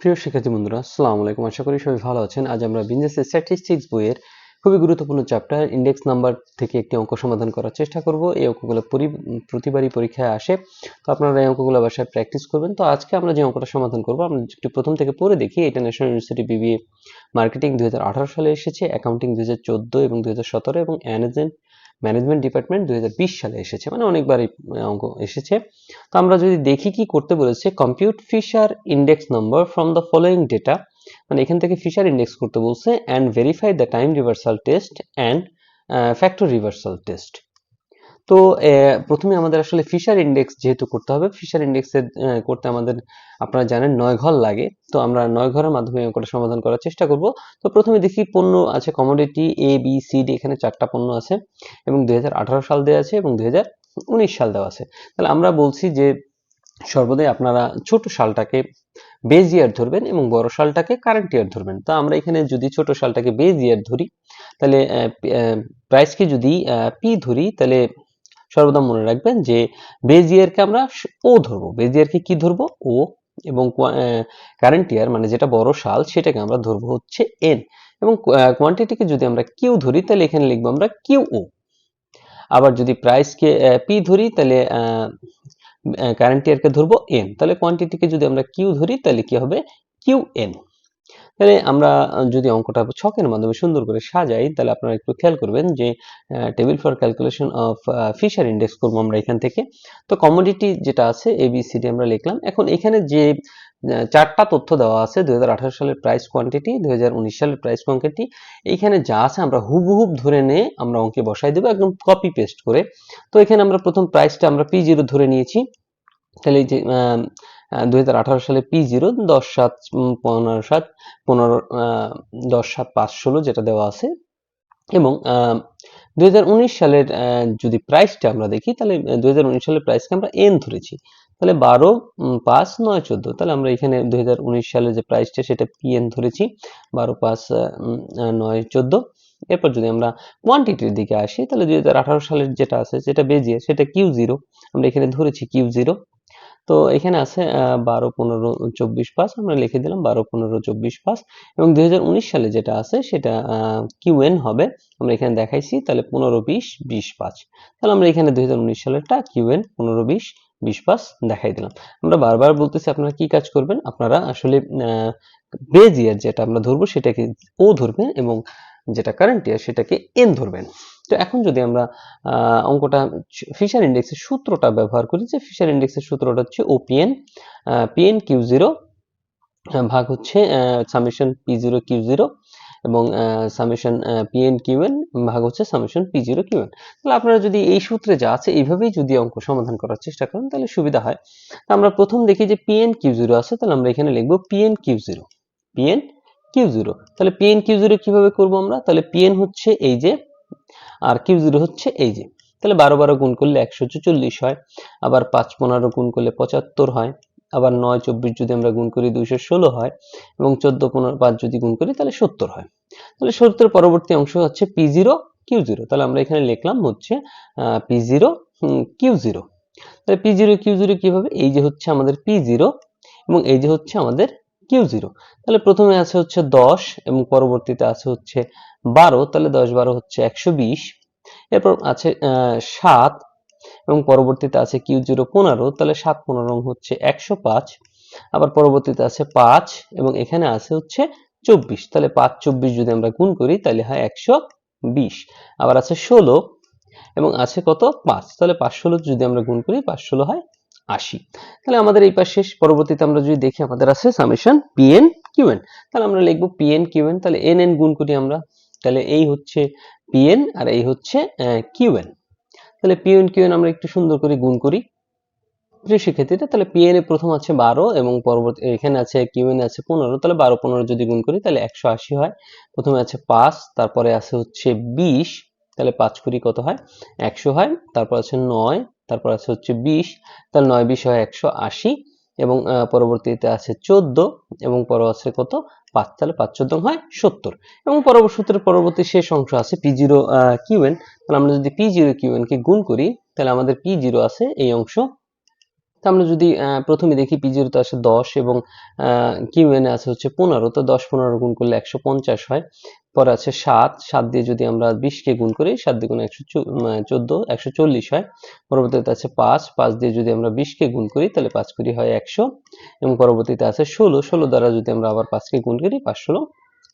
প্রিয় শিক্ষার্থী বন্ধুরা, আসসালামু আলাইকুম। আশা করি সবাই ভালো আছেন। আজ আমরা বিজনেস স্ট্যাটিস্টিক্স বইয়ের খুবই গুরুত্বপূর্ণ চ্যাপ্টার ইন্ডেক্স নাম্বার থেকে একটি অঙ্ক সমাধান করার চেষ্টা করব। এই অঙ্কগুলো প্রতিবারই পরীক্ষায় আসে, তো আপনারা এই অঙ্কগুলো বাসায় প্র্যাকটিস করবেন। তো আজকে আমরা যে অঙ্কটা সমাধান করব, আমরা একটু প্রথম থেকে পড়ে দেখি। এটা ন্যাশনাল ইউনিভার্সিটি বিবিএ মার্কেটিং 2018 সালে এসেছে, অ্যাকাউন্টিং 2014 এবং 2017 এবং ম্যানেজমেন্ট ডিপার্টমেন্ট 2020 সালে এসেছে, মানে অনেকবারই অঙ্ক এসেছে। তো আমরা যদি দেখি কি করতে বলেছে, compute Fisher index number from the following data, মানে এখান থেকে ফিশার ইন্ডেক্স করতে বলছে, and verify the time reversal test and factor reversal test. তো প্রথমে আমাদের আসলে ফিশার ইন্ডেক্স যেহেতু করতে হবে, ফিশার ইন্ডেক্সের করতে আমাদের, আপনারা জানেন, 9 ঘর লাগে। তো আমরা 9 ঘরের মাধ্যমে অঙ্কটা সমাধান করার চেষ্টা করব। তো প্রথমে দেখি পণ্য আছে, commodity A B C D, এখানে 4টা পণ্য আছে এবং 2018 সাল দেওয়া আছে এবং 2019 সাল দেওয়া আছে। তাহলে আমরা বলছি যে সর্বদাই আপনারা ছোট সালটাকে বেজ ইয়ার ধরবেন এবং বড় সালটাকে কারেন্ট ইয়ার ধরবেন। তো আমরা এখানে যদি ছোট সালটাকে বেজ ইয়ার ধরি, তাহলে প্রাইসকে যদি পি ধরি, তাহলে সর্বদা মনে রাখবেন যে বেজ ইয়ারকে আমরা ও ধরবো, বেজ ইয়ারকে কি ধরবো, ও, এবং কারেন্ট ইয়ার মানে যেটা বড় সাল সেটাকে আমরা ধরবো হচ্ছে এন, এবং কোয়ান্টিটিকে যদি আমরা কিউ ধরি, তাহলে এখানে লিখবো আমরা কিউ ও। আবার যদি প্রাইসকে পি ধরি, তাহলে কারেন্ট ইয়ারকে ধরবো এন, তাহলে কোয়ান্টিটিকে যদি আমরা কিউ ধরি, তাহলে কি হবে, কিউ এন। তাহলে আমরা যদি অঙ্কটা ছকের মাধ্যমে সুন্দর করে সাজাই, তাহলে আপনারা একটু খেয়াল করবেন যে table for calculation of Fisher index করবো আমরা এখান থেকে। তো কমোডিটি যেটা আছে এবিসিডি আমরা লিখলাম। এখন এখানে যে 4টা তথ্য দেওয়া আছে, 2018 সালের প্রাইস কোয়ান্টিটি, 2019 সালের প্রাইস কোয়ান্টিটি, এইখানে যা আছে আমরা হুবহুব ধরে নিয়ে আমরা অঙ্কে বসাই দেবো, একদম কপি পেস্ট করে। তো এখানে আমরা প্রথম প্রাইসটা আমরা P0 ধরে নিয়েছি। তাহলে এই যে 2018 সালে P0 10/7 যেটা দেওয়া আছে, এবং 2019 সালের যদি প্রাইসটা আমরা দেখি, তাহলে 2019 সালের প্রাইসকে আমরা এন ধরেছি। তাহলে 12/5/9/14, তাহলে আমরা এখানে 2019 সালের যে প্রাইসটা সেটা পিএন ধরেছি, 12/5/9/14। এরপর যদি আমরা কোয়ান্টিটির দিকে আসি, তাহলে 2018 সালের যেটা আছে সেটা বেজিয়ে সেটা Q0, আমরা এখানে ধরেছি Q0। তো এখানে আছে 12/15/24/5, আমরা লিখে দিলাম 12/15/24/5, এবং 2019 সালে যেটা আছে সেটা কিউএন হবে, আমরা এখানে দেখাইছি, তাহলে 15/20/5। তাহলে আমরা এখানে 2019 সালেরটা কিউএন 15/20/5 দেখাই দিলাম। আমরা বারবার বলতেছি আপনারা কি কাজ করবেন, আপনারা আসলে বেজ ইয়ার যেটা আমরা ধরবো সেটাকে ও ধরবেন এবং যেটা কারেন্ট ইয়ার সেটাকে এন ধরবেন। তো এখন যদি আমরা অঙ্কটা ফিশার ইন্ডেক্সের সূত্রটা ব্যবহার করি, যে ফিশার ইন্ডেক্সের সূত্রটা হচ্ছে ওপিএন পিএন কিউ0 ভাগ হচ্ছে সামেশন পি0 কিউ0, এবং সামেশন পিএন কিউএন ভাগ হচ্ছে সামেশন পি0 কিউএন। তাহলে আপনারা যদি এই সূত্রে যা আছে এইভাবেই যদি অঙ্ক সমাধান করার চেষ্টা করেন, তাহলে সুবিধা হয়। তো আমরা প্রথম দেখি যে পিএন কিউ0 আছে, তাহলে আমরা এখানে লিখবো পিএন কিউ0, পিএন কিউ0। তাহলে পিএন কিউ0 কিভাবে করব আমরা, তাহলে পিএন হচ্ছে এই যে, আর Q0 হচ্ছে এই যে। তাহলে 12 গুণ করলে 140 হয়, আবার 5 গুণ করলে 75 হয়, আবার 9 যদি আমরা গুণ করি 216 হয়, এবং 14 যদি গুণ করি তাহলে 70 হয়। তাহলে 70 পরবর্তী অংশ হচ্ছে P0 Q0, তাহলে আমরা এখানে লিখলাম হচ্ছে P0 Q0। তাহলে P0 Q0 কিভাবে, এই যে হচ্ছে আমাদের P0 এবং এই যে হচ্ছে আমাদের Q0। তাহলে প্রথমে আছে হচ্ছে 10 এবং পরবর্তীতে আছে হচ্ছে 12, তাহলে 10 12 হচ্ছে 120। এরপর আছে 7 এবং পরবর্তীতে আছে Q0 15, তাহলে 7 15 হচ্ছে 105। আবার পরবর্তীতে আছে 5 এবং এখানে আছে হচ্ছে 24, তাহলে 5 24 যদি আমরা গুণ করি তাহলে হয় 120। আবার আছে 16 এবং আছে কত 5, তাহলে 5 16 যদি আমরা গুণ করি 5 16 হয় 80। তাহলে আমাদের এই পাশ শেষ। পরবর্তীতে আমরা যদি দেখি আমাদের আছে সামেশন পিএন কিউএন, তাহলে আমরা লিখবো পিএন কিউএন, তাহলে এন এন গুণ করি আমরা, তাহলে এই হচ্ছে পিএন আর এই হচ্ছে কিউএন। তাহলে পিএন কিউএন আমরা একটু সুন্দর করে গুণ করি প্রিয় শিক্ষার্থীরা। তাহলে পিএন এ প্রথম আছে 12 এবং পরবর্তী এখানে আছে কিউএন আছে 15, তাহলে 12 15 যদি গুণ করি তাহলে 180 হয়। প্রথমে আছে 5, তারপরে আছে হচ্ছে 20, তাহলে 5 কুড়ি কত হয় 100 হয়, তারপর আছে 9, তারপর আছে হচ্ছে 20, তাহলে 9 20 হয় 180, এবং পরবর্তীতে আছে 14 এবং পর আছে কত 5, তাহলে 5 14 হয় 70, এবং সূত্রের পরবর্তী শেষ অংশ আছে P0 কিউএন। তাহলে আমরা যদি P0 কিউএন কে গুণ করি, তাহলে আমাদের P0 আছে এই অংশ, তো আমরা যদি প্রথমে দেখি P0 তে আছে 10 এবং Qn এ আছে হচ্ছে 15, তো 10-15 গুণ করলে 150 হয়। পরে আছে 7 দিয়ে যদি আমরা 20 কে গুণ করি, 7 দিয়ে গুণ 14 140 হয়। পরবর্তীতে আছে 5 দিয়ে যদি আমরা 20 কে গুণ করি তাহলে 5 কুড়ি হয় 100, এবং পরবর্তীতে আছে 16 দ্বারা যদি আমরা আবার 5 কে গুণ করি 5 × 16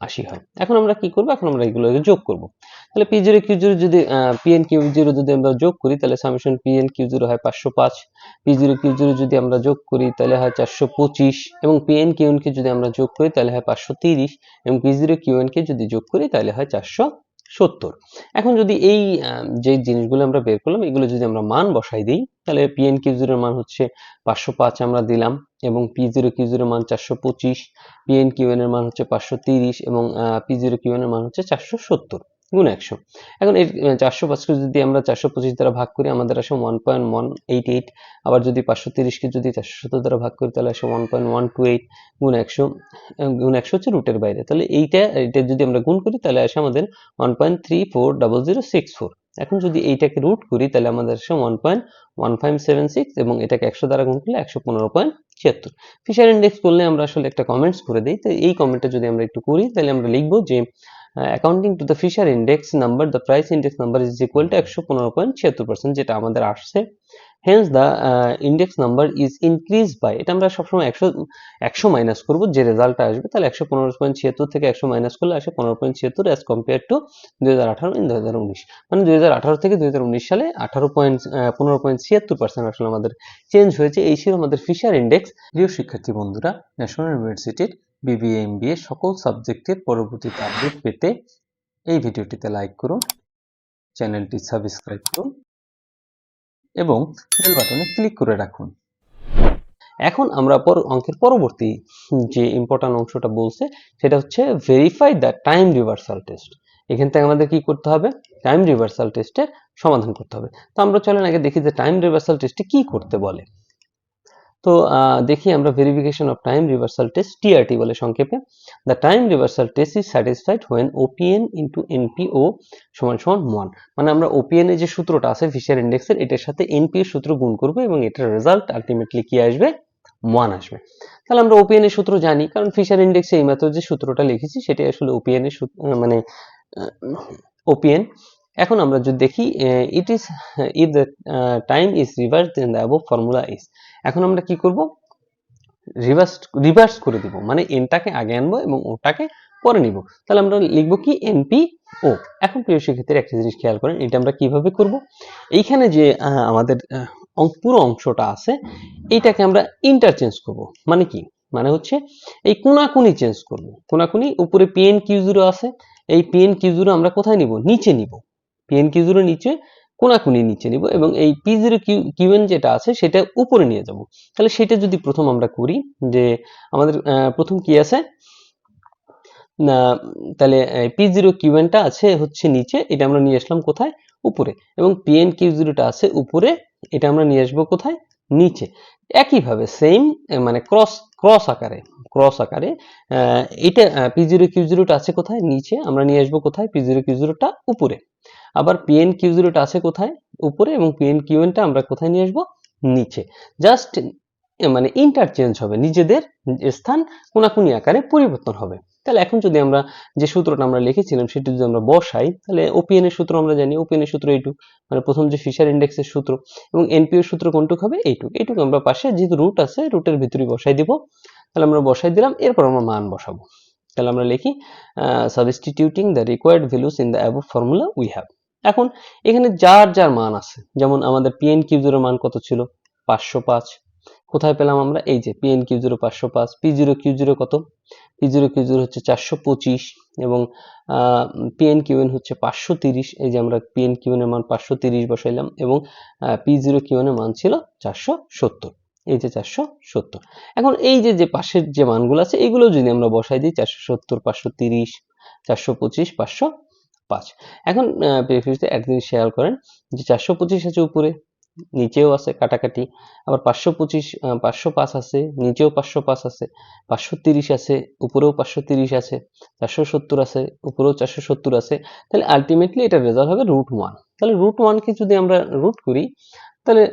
80 হয়। এখন আমরা কি করব? এখন আমরা এগুলোকে যোগ করব। তাহলে P0 Q0 যদি Pn Q0 যদি আমরা যোগ করি তাহলে সামেশন Pn Q0 হয় 505, P0 Q0 যদি আমরা যোগ করি তাহলে হয় 425, এবং Pn Qn কে যদি আমরা যোগ করি তাহলে হয় 530, এবং P0 Qn কে যদি যোগ করি তাহলে হয় 470। এখন যদি এই যে জিনিসগুলো আমরা বের করলাম এগুলো যদি আমরা মান বসাই দিই তাহলে Pn Q0 এর মান হচ্ছে 505 আমরা দিলাম, এবং P0 Q0 এর মান 425, Pn Qn এর মান হচ্ছে 530, এবং P0 Qn এর মান হচ্ছে 470 গুণ 100। এখন এই 405 কে যদি আমরা 425 দ্বারা ভাগ করি আমাদের আসে 1.188, আবার যদি 530 কে যদি 470 দ্বারা ভাগ করি তাহলে আসে 1.128 গুণ 100, গুণ 100 হচ্ছে রুটের বাইরে, তাহলে এইটা যদি আমরা গুণ করি তাহলে আসে আমাদের 1.340064। এখন যদি এইটাকে রুট করি তাহলে আমাদের আসে 1.1576, এবং এটাকে 100 দ্বারা গুণ করলে 115.76। ফিশার ইন্ডেক্স করলে আমরা আসলে একটা কমেন্টস করে দিই, তো এই কমেন্টটা যদি আমরা একটু করি তাহলে আমরা লিখবো যে according to the Fisher index number the price index number is equal to 115.76%, যেটা আমাদের আসছে। Hence the index number is increase by, এটা আমরা সবসময় 100 মাইনাস করবো, যে রেজাল্টটা আসবে তাহলে 115.76 থেকে 100 মাইনাস করলে আসে 15.76 অ্যাজ কম্পেয়ার টু 2018 ইন 2019, মানে 2018 থেকে 2019 সালে 15.76% আসলে আমাদের চেঞ্জ হয়েছে। এই ছিল আমাদের ফিশার ইন্ডেক্স। প্রিয় শিক্ষার্থী বন্ধুরা, ন্যাশনাল ইউনিভার্সিটির বিবিএ এমবিএ সকল সাবজেক্টের পরবর্তীতে আপডেট পেতে এই ভিডিওটিতে লাইক করুন, চ্যানেলটি সাবস্ক্রাইব করুন এবং বেল বাটনে ক্লিক করে রাখুন। এখন আমরা অঙ্কের পরবর্তী যে ইম্পর্টেন্ট অংশটা বলছে সেটা হচ্ছে verify the time reversal test. এখান থেকে আমাদের কি করতে হবে? টাইম রিভার্সাল টেস্টের সমাধান করতে হবে। তো আমরা চলেন আগে দেখি যে টাইম রিভার্সাল টেস্টে কি করতে বলে। তো দেখি আমরা verification of time reversal test, TRT বলে সংক্ষেপে। The time reversal test is satisfied when OPN into NPO সমান সমান 1, মানে আমরা ওপিএন এর যে সূত্রটা আছে ফিশার ইন্ডেক্সের, এটার সাথে এনপি এর সূত্র গুণ করব এবং এটার রেজাল্ট আলটিমেটলি কি আসবে? 1 আসবে। তাহলে আমরা ওপিএন এর সূত্র জানি, কারণ ফিশার ইন্ডেক্সে এইমাত্র যে সূত্রটা লিখেছি সেটাই আসলে ওপিএন এর মানে ওপিএন। এখন আমরা যদি দেখি it is if the time is reverse then the above formula is. এখন আমরা কি করব? রিভার্স করে দিব, মানে এনটাকে আগে আনবো এবং ওটাকে পরে নিব। তাহলে আমরা লিখবো কি? এনপি ও। এখন প্রিয় শিক্ষার্থীরা একটা জিনিস খেয়াল করেন, এটা আমরা কিভাবে করব? এইখানে যে আমাদের পুরো অংশটা আছে এইটাকে আমরা ইন্টারচেঞ্জ করব। মানে কি? মানে হচ্ছে এই কোনাকুনি চেঞ্জ করব। কোনাকুনি, উপরে পিএন কিউ0 আছে, এই পিএন কিউ0 আমরা কোথায় নিব? নিচে নিব। পিএন কিউ0 নিচে, কোনাকুনি নিচে নিব, এবং এই P0 কিউএন যেটা আছে সেটা উপরে নিয়ে যাব। তাহলে সেটা যদি প্রথম আমরা করি, যে আমাদের প্রথম কি আছে না, তাহলে P0 কিউএনটা আছে হচ্ছে নিচে, এটা আমরা নিয়ে আসলাম কোথায়? উপরে, এবং পিএন কিউ0টা আছে উপরে, এটা আমরা নিয়ে আসবো কোথায়? নিচে। একইভাবে সেম, মানে ক্রস আকারে এটা P0 কিউ0টা আছে কোথায়? নিচে, আমরা নিয়ে আসবো কোথায়? P0 কিউ0টা উপরে। আবার পিএন কিউ0টা আছে কোথায়? উপরে, এবং পিএন কিউএনটা আমরা কোথায় নিয়ে আসবো? নিচে। জাস্ট মানে ইন্টারচেঞ্জ হবে, নিজেদের স্থান কোনাকুনি আকারে পরিবর্তন হবে। তাহলে এখন যদি আমরা যে সূত্রটা আমরা লিখেছিলাম সেটা যদি আমরা বসাই, তাহলে ওপিএন এর সূত্র আমরা জানি, ওপিএন এর সূত্র এইটুক, মানে প্রথম যে ফিশার ইন্ডেক্সের সূত্র, এবং এনপি এর সূত্র কোনটুক হবে? এইটুক আমরা পাশে যেহেতু রুট আছে রুটের ভিতরে বসাই দিব। তাহলে আমরা বসাই দিলাম, এরপর আমরা মান বসাবো। তাহলে আমরা লিখি substituting the required values in the above formula we have. এখন এখানে যার যার মান আছে, যেমন আমাদের পিএন কিউ0 মান কত ছিল? 505। কোথায় পেলাম আমরা? এই যে পিএন কিউ0 505, P0 কিউ0 কত? P0 কিউ0 হচ্ছে 425, এবং পিএন কিউএন হচ্ছে 530। এই যে আমরা পিএন কিউএন এর মান 530 বসাইলাম, এবং P0 কিউএন এর মান ছিল 470। এই যে 470। এখন এই যে পাশের যে মানগুলো আছে এগুলো যদি আমরা বসাই দিই, 470, 530, 425, 505। এখন একটা জিনিস খেয়াল করেন যে 425 আছে উপরে, নিচেও আছে কাটাকাটি, আবার 525 505 আছে, নিচেও 505 আছে, 530 আছে, উপরেও 530 আছে, 470 আছে, উপরেও 470 আছে। তাহলে আলটিমেটলি এটার রেজাল্ট হবে √1। তাহলে √1 কে যদি আমরা রুট করি তাহলে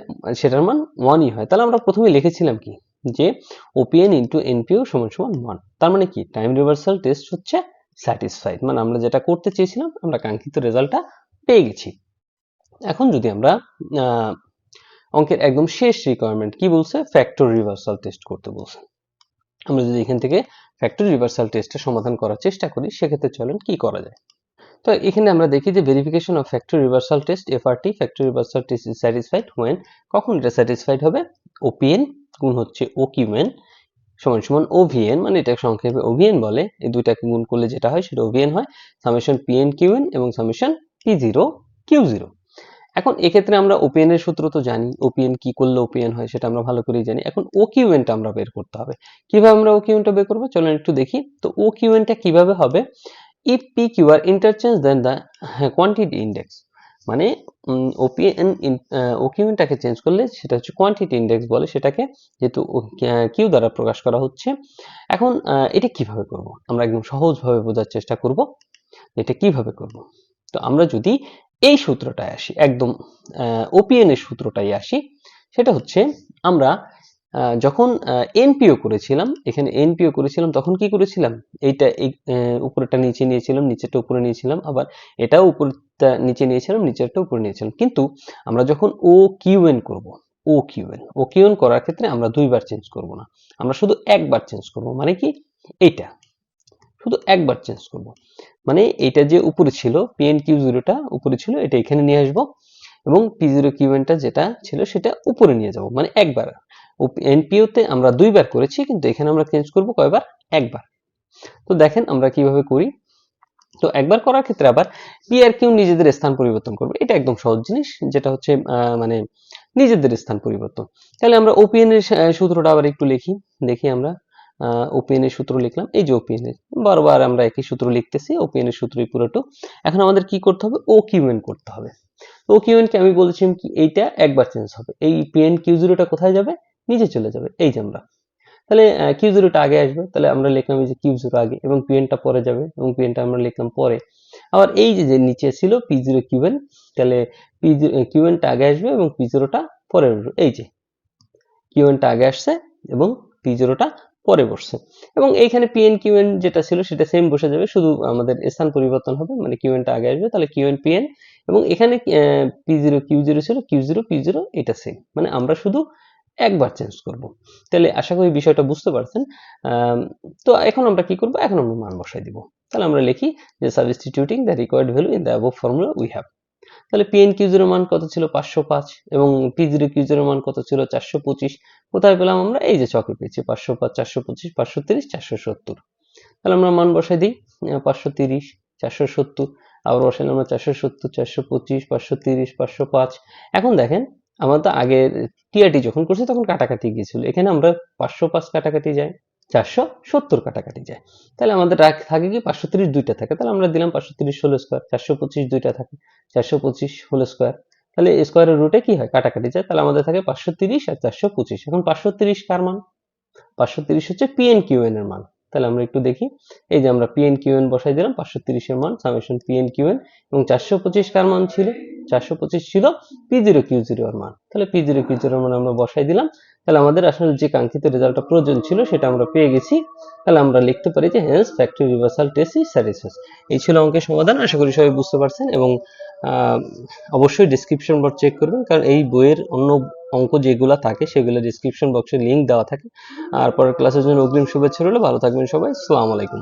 সেটার মান 1ই হয়। তাহলে আমরা প্রথমে লিখেছিলাম কি, যে ওপিএন ইন্টু এনপিও সমান সমান 1। তার মানে কি, টাইম রিভার্সাল টেস্ট হচ্ছে স্যাটিসফাইড, মানে আমরা যেটা করতে চেয়েছিলাম আমরা কাঙ্ক্ষিত রেজাল্টটা পেয়ে গেছি। এখন যদি আমরা অঙ্কের একদম শেষ রিকোয়ারমেন্ট কি বলছে, ফ্যাক্টর রিভার্সাল টেস্ট করতে বলছে। আমরা যদি এখান থেকে ফ্যাক্টর রিভার্সাল টেস্টের সমাধান করার চেষ্টা করি, সেক্ষেত্রে চলেন কি করা যায়। তো এখানে আমরা দেখি যে verification of factor reversal test FRT, factor reversal test is satisfied when, কখন এটা স্যাটিসফাইড হবে, ওপিএন গুণ হচ্ছে ওকিউএন সমান সমান ওভিএন, মানে এটা সংক্ষেপে ওভিএন বলে, এই দুইটাকে গুণ করলে যেটা হয় সেটা ওভিএন হয়, সামেশন পিএন কিউএন এবং summation P zero Q zero. এখন এক্ষেত্রে আমরা ওপিএন এর সূত্র তো জানি, ওপিএন কি করলে ওপিএন হয় সেটা আমরা ভালো করেই জানি। এখন ওকিউএনটা আমরা বের করতে হবে। কিভাবে আমরা ওকিউএনটা বের করবো চলেন একটু দেখি। তো ওকিউএনটা কিভাবে হবে, if PQ are interchanged then the quantity index, মানে ওকিউএনটাকে চেঞ্জ করলে সেটা হচ্ছে কোয়ান্টিটি ইন্ডেক্স বলে সেটাকে, যেহেতু কিউ দ্বারা প্রকাশ করা হচ্ছে। এখন এটা কিভাবে করব, আমরা একদম সহজভাবে বোঝার চেষ্টা করব এটা কিভাবে করব। তো আমরা যদি এই সূত্রটায় আসি, একদম ওপিএন এর সূত্রটাই আসি, সেটা হচ্ছে আমরা যখন এনপিও করেছিলাম, এখানে এনপিও করেছিলাম তখন কি করেছিলাম, এইটা উপরেরটা নিচে নিয়েছিলাম, নিচেরটা উপরে নিয়েছিলাম, আবার এটাও উপরটা নিচে নিয়েছিলাম, নিচেরটা উপরে নিয়েছিলাম। কিন্তু আমরা যখন ও কিউএন করব, ও কিউএন করার ক্ষেত্রে আমরা দুইবার চেঞ্জ করব না, আমরা শুধু একবার চেঞ্জ করব। মানে কি, এইটা শুধু একবার চেঞ্জ করব, মানে এটা যে উপরে ছিল পিএন কিউ জিরোটা উপরে ছিল, এটা এখানে নিয়ে আসবো, এবং পি জিরো কিউএনটা যেটা ছিল সেটা উপরে নিয়ে যাব, মানে একবার। এনপিও তে আমরা দুইবার করেছি, কিন্তু এখানে আমরা চেঞ্জ করব কয়বার, একবার। তো দেখেন আমরা কিভাবে করি। তো একবার করার ক্ষেত্রে আবার পি আর কিউ নিজেদের স্থান পরিবর্তন করবে, এটা একদম সহজ জিনিস, যেটা হচ্ছে মানে নিজেদের স্থান পরিবর্তন। তাহলে আমরা ওপিএন এর সূত্রটা আবার একটু লিখি, দেখি আমরা ওপিএন এর সূত্র লিখলাম, এই যে ওপিএন এর, বারবার আমরা একই সূত্র লিখতেছি, ওপিএন এর সূত্রই পুরোটা। এখন আমাদের কি করতে হবে, ও কিউএন করতে হবে। ও কিউএন কে আমি বলেছিলাম কি, এইটা একবার চেঞ্জ হবে, এই পিএন কিউ জিরোটা কোথায় যাবে, নিচে চলে যাবে, এই যে আমরা, তাহলে কিউ জিরোটা আগে আসবে, তাহলে আমরা লিখলাম এই যে কিউ জিরো আগে, এবং পিএনটা পরে যাবে, এবং পিএনটা আমরা লিখলাম পরে। আবার এই যে নিচে ছিল পি জিরো কিউএন, তাহলে পি কিউএনটা আগে আসবে এবং পি জিরোটা পরে আসবে, এই যে কিউএনটা আগে আসছে এবং পি জিরোটা পরে বসছে, এবং এইখানে পিএন কিউএন যেটা ছিল সেটা সেম বসে যাবে, শুধু আমাদের স্থান পরিবর্তন হবে, মানে কিউএনটা আগে আসবে, তাহলে কিউএন পিএন, এবং এখানে পি জিরো কিউ জিরো ছিল, কিউ জিরো পি জিরো এটা সেম, মানে আমরা শুধু একবার চেঞ্জ করব। তাহলে আশা করি বিষয়টা বুঝতে পারছেন। তো এখন আমরা কি করব, এখন আমরা মান বসাই দিব। তাহলে আমরা লিখি যে substituting the required value in the above formula we have. তাহলে পিএন কিউ জিরো মান কত ছিল, 505, এবং পি জিরো কিউ জিরো মান কত ছিল, 425। কোথায় পেলাম আমরা, এই যে চকে পেয়েছি, 505, 425, 530, 470। তাহলে আমরা মান বসাই দিই, 530, 470, আবার বসাইলাম আমরা 470, 425, 530, 505। এখন দেখেন আমরা তো আগে টিআরটি যখন করছি তখন কাটাকাটি গিয়েছিল, এখানে আমরা 505 কাটাকাটি যায়, 470 কাটাকাটি যায়, তাহলে আমাদের থাকে কি, 530 দুইটা থাকে, তাহলে আমরা দিলাম 530 হোল স্কয়ার, 425 দুইটা থাকে, 425 হোল স্কয়ার, তাহলে স্কয়ারের রুটে কি হয়, কাটাকাটি যায়, তাহলে আমাদের থাকে 530 আর 425। এখন 530 কার মান, 530 হচ্ছে পিএন কিউএন এর মান। তাহলে আমরা একটু দেখি, এই যে আমরা পিএন কিউএন বসাই দিলাম, 530 এর মান সামেশন পিএন কিউএন, এবং 425 কার মান ছিল, 425 ছিল পি জিরো কিউ জিরো এর মান, তাহলে পি জিরো কিউ জিরো এর মান আমরা বসাই দিলাম। তাহলে আমাদের আসলে যে কাঙ্ক্ষিত রেজাল্টটা প্রয়োজন ছিল সেটা আমরা পেয়ে গেছি। তাহলে আমরা লিখতে পারি যে hence factory reversal test is satisfied. এই ছিল অঙ্কের সমাধান, আশা করি সবাই বুঝতে পারছেন, এবং অবশ্যই ডেসক্রিপশন বক্স চেক করবেন, কারণ এই বইয়ের অন্য অঙ্ক যেগুলো থাকে সেগুলো ডেসক্রিপশন বক্সে লিংক দেওয়া থাকে। আর পরের ক্লাসের জন্য অগ্রিম শুভেচ্ছা রইল, ভালো থাকবেন সবাই, আসসালামু আলাইকুম।